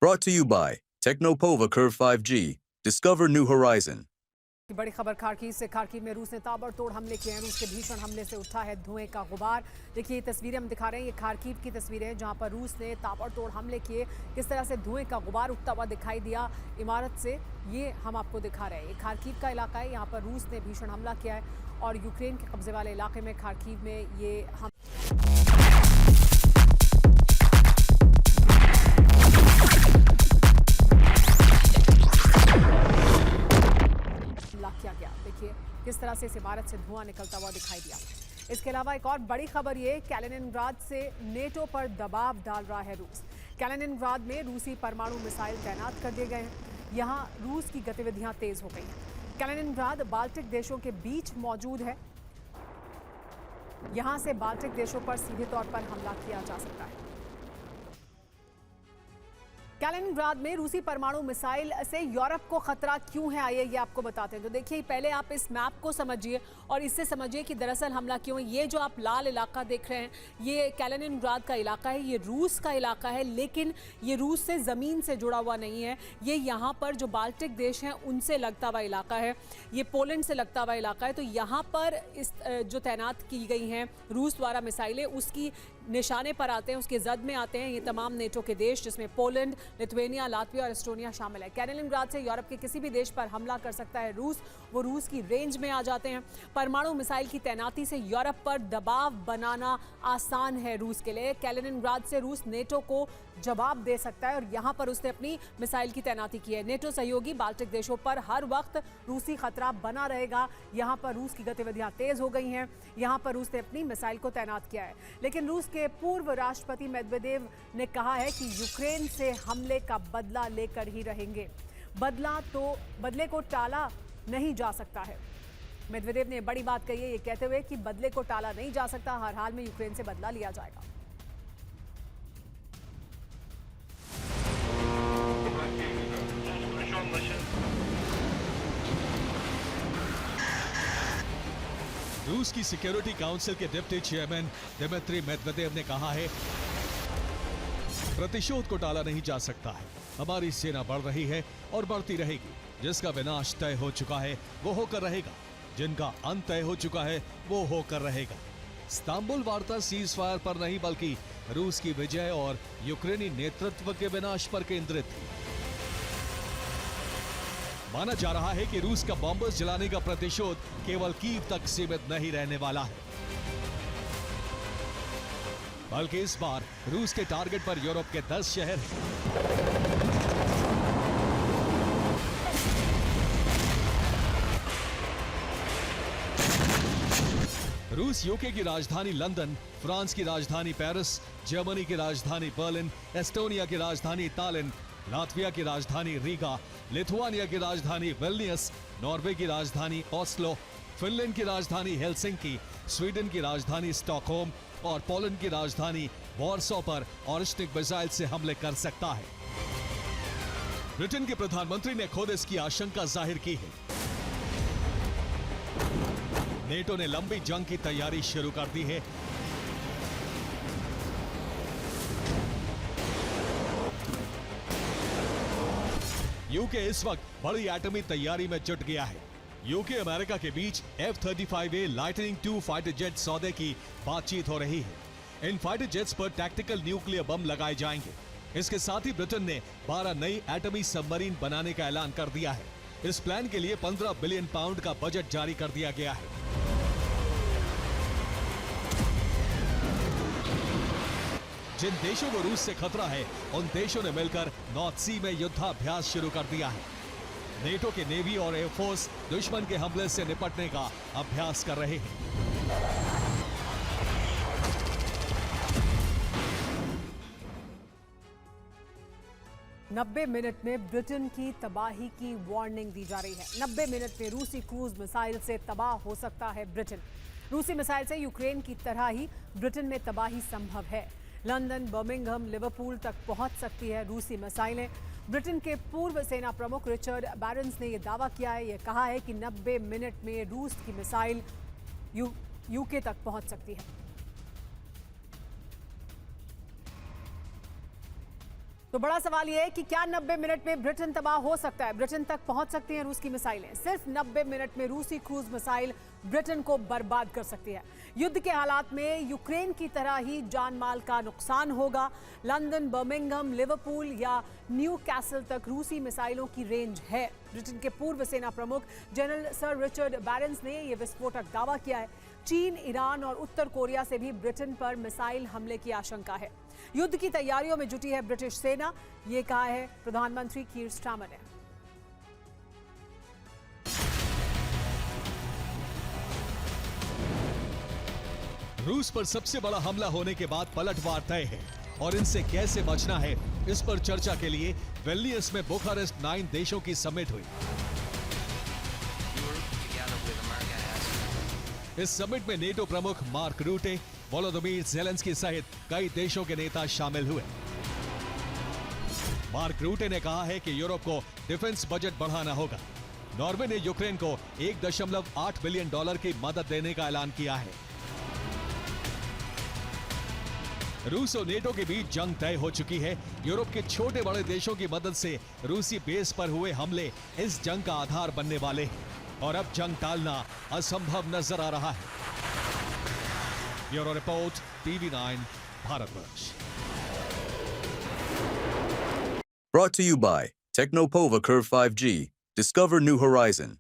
Brought to you by Technopova Curve 5G. Discover new horizon. बड़ी खबर Kharkiv से। Kharkiv में रूस ने ताबड़तोड़ हमले किए हैं। रूस के भीषण हमले से उठा है धुएं का गुबार। देखिए ये तस्वीरें हम दिखा रहे हैं, ये खार्किव की तस्वीरें हैं जहां पर रूस ने ताबड़तोड़ हमले किए। किस तरह से धुएं का गुबार उठता हुआ दिखाई दिया इमारत से, ये हम आपको दिखा रहे हैं। ये खार्किव का इलाका है, यहाँ पर रूस ने भीषण हमला किया है और यूक्रेन के कब्जे वाले इलाके में खार्किव में ये किया गया। देखिए किस तरह से इस इमारत से धुआं निकलता हुआ दिखाई दिया। इसके अलावा एक और बड़ी खबर ये, कैलिनिनग्राद से नेटो पर दबाव डाल रहा है रूस। कैलिनिनग्राद में रूसी परमाणु मिसाइल तैनात कर दिए गए हैं। यहां रूस की गतिविधियां तेज हो गई हैं। कैलिनिनग्राद बाल्टिक देशों के बीच मौजूद है। यहां से बाल्टिक देशों पर सीधे तौर पर हमला किया जा सकता है। कैलिनिनग्राद में रूसी परमाणु मिसाइल से यूरोप को खतरा क्यों है, आइए ये आपको बताते हैं। तो देखिए पहले आप इस मैप को समझिए और इससे समझिए कि दरअसल हमला क्यों है। ये जो आप लाल इलाका देख रहे हैं, ये कैलिनिनग्राद का इलाका है, ये रूस का इलाका है, लेकिन ये रूस से ज़मीन से जुड़ा हुआ नहीं है। ये यहाँ पर जो बाल्टिक देश हैं उनसे लगता हुआ इलाका है, ये पोलैंड से लगता हुआ इलाका है। तो यहाँ पर इस जो तैनात की गई हैं रूस द्वारा मिसाइलें, उसकी निशाने पर आते हैं, उसके जद में आते हैं ये तमाम नेटो के देश, जिसमें पोलैंड, लिथुआनिया, लातविया और एस्टोनिया शामिल है। कैलिनिनग्राद से यूरोप के किसी भी देश पर हमला कर सकता है रूस, वो रूस की रेंज में आ जाते हैं। परमाणु मिसाइल की तैनाती से यूरोप पर दबाव बनाना आसान है रूस के लिए। कैलिनिनग्राद से रूस नेटो को जवाब दे सकता है और यहाँ पर उसने अपनी मिसाइल की तैनाती की है। नेटो सहयोगी बाल्टिक देशों पर हर वक्त रूसी खतरा बना रहेगा। यहाँ पर रूस की गतिविधियाँ तेज हो गई हैं, यहाँ पर रूस ने अपनी मिसाइल को तैनात किया है। लेकिन रूस के पूर्व राष्ट्रपति मेदवेदेव ने कहा है कि यूक्रेन से हमले का बदला लेकर ही रहेंगे। बदले को टाला नहीं जा सकता है। मेदवेदेव ने बड़ी बात कही है, ये कहते हुए कि बदले को टाला नहीं जा सकता, हर हाल में यूक्रेन से बदला लिया जाएगा। रूस की सिक्योरिटी काउंसिल के डिप्टी चेयरमैन दिमित्री मेदवेदेव ने कहा है, प्रतिशोध को टाला नहीं जा सकता है। हमारी सेना बढ़ रही है और बढ़ती रहेगी। जिसका विनाश तय हो चुका है वो होकर रहेगा, जिनका अंत तय हो चुका है वो होकर रहेगा। इस्तांबुल वार्ता सीज फायर पर नहीं बल्कि रूस की विजय और यूक्रेनी नेतृत्व के विनाश पर केंद्रित थी। माना जा रहा है कि रूस का बॉम्बर्स जलाने का प्रतिशोध केवल कीव तक सीमित नहीं रहने वाला है, बल्कि इस बार रूस के टारगेट पर यूरोप के 10 शहर हैं। रूस यूके की राजधानी लंदन, फ्रांस की राजधानी पेरिस, जर्मनी की राजधानी बर्लिन, एस्टोनिया की राजधानी तालिन, लातविया की राजधानी रीगा, लिथुआनिया की राजधानी विल्नियस, नॉर्वे की राजधानी ओस्लो, फिनलैंड की राजधानी हेलसिंकी, स्वीडन की राजधानी स्टॉकहोम और पोलैंड की राजधानी वॉर्सो पर ऑरिस्टिक मिसाइल से हमले कर सकता है। ब्रिटेन के प्रधानमंत्री ने खुद इसकी आशंका जाहिर की है। नेटो ने लंबी जंग की तैयारी शुरू कर दी है। यूके इस वक्त बड़ी एटमी तैयारी में जुट गया है। यूके अमेरिका के बीच F-35A lightning II fighter jet सौदे की बातचीत हो रही है। इन फाइटर जेट्स पर टैक्टिकल न्यूक्लियर बम लगाए जाएंगे। इसके साथ ही ब्रिटेन ने 12 नई एटमी सबमरीन बनाने का ऐलान कर दिया है। इस प्लान के लिए 15 बिलियन पाउंड का बजट जारी कर दिया गया है। जिन देशों को रूस से खतरा है, उन देशों ने मिलकर नॉर्थ सी में युद्धाभ्यास शुरू कर दिया है। नेटो के नेवी और एयरफोर्स दुश्मन के हमले से निपटने का अभ्यास कर रहे हैं। नब्बे मिनट में ब्रिटेन की तबाही की वार्निंग दी जा रही है। 90 मिनट में रूसी क्रूज मिसाइल से तबाह हो सकता है ब्रिटेन। रूसी मिसाइल से यूक्रेन की तरह ही ब्रिटेन में तबाही संभव है। लंदन, बर्मिंघम, लिवरपूल तक पहुंच सकती है रूसी मिसाइलें। ब्रिटेन के पूर्व सेना प्रमुख रिचर्ड बैरन्स ने यह दावा किया है, यह कहा है कि 90 मिनट में रूस की मिसाइल यूके तक पहुंच सकती है। तो बड़ा सवाल यह है कि क्या 90 मिनट में ब्रिटेन तबाह हो सकता है? ब्रिटेन तक पहुंच सकती हैं रूस की मिसाइलें? सिर्फ 90 मिनट में रूसी क्रूज मिसाइल ब्रिटेन को बर्बाद कर सकती है। युद्ध के हालात में यूक्रेन की तरह ही जान माल का नुकसान होगा। लंदन, बर्मिंघम, लिवरपूल या न्यू कैसल तक रूसी मिसाइलों की रेंज है। ब्रिटेन के पूर्व सेना प्रमुख जनरल सर रिचर्ड बैरेंस ने यह विस्फोटक दावा किया है। चीन, ईरान और उत्तर कोरिया से भी ब्रिटेन पर मिसाइल हमले की आशंका है। युद्ध की तैयारियों में जुटी है ब्रिटिश सेना, ये कहा है प्रधानमंत्री कीर स्टारमर ने। रूस पर सबसे बड़ा हमला होने के बाद पलटवार तय है और इनसे कैसे बचना है, इस पर चर्चा के लिए विल्नियस में बुखारेस्ट 9 देशों की समिट हुई। इस समिट में नेटो प्रमुख मार्क रूटे, वोलोदिमीर ज़ेलेंस्की सहित कई देशों के नेता शामिल हुए। मार्क रूटे ने कहा है कि यूरोप को डिफेंस बजट बढ़ाना होगा। नॉर्वे ने यूक्रेन को $1.8 बिलियन की मदद देने का ऐलान किया है। रूस और नेटो के बीच जंग तय हो चुकी है। यूरोप के छोटे बड़े देशों की मदद से रूसी बेस पर हुए हमले इस जंग का आधार बनने वाले हैं और अब जंग टालना असंभव नजर आ रहा है। Bureau report, TV9 Bharatvarsh. Brought to you by Technopova Curve 5G. Discover new horizon.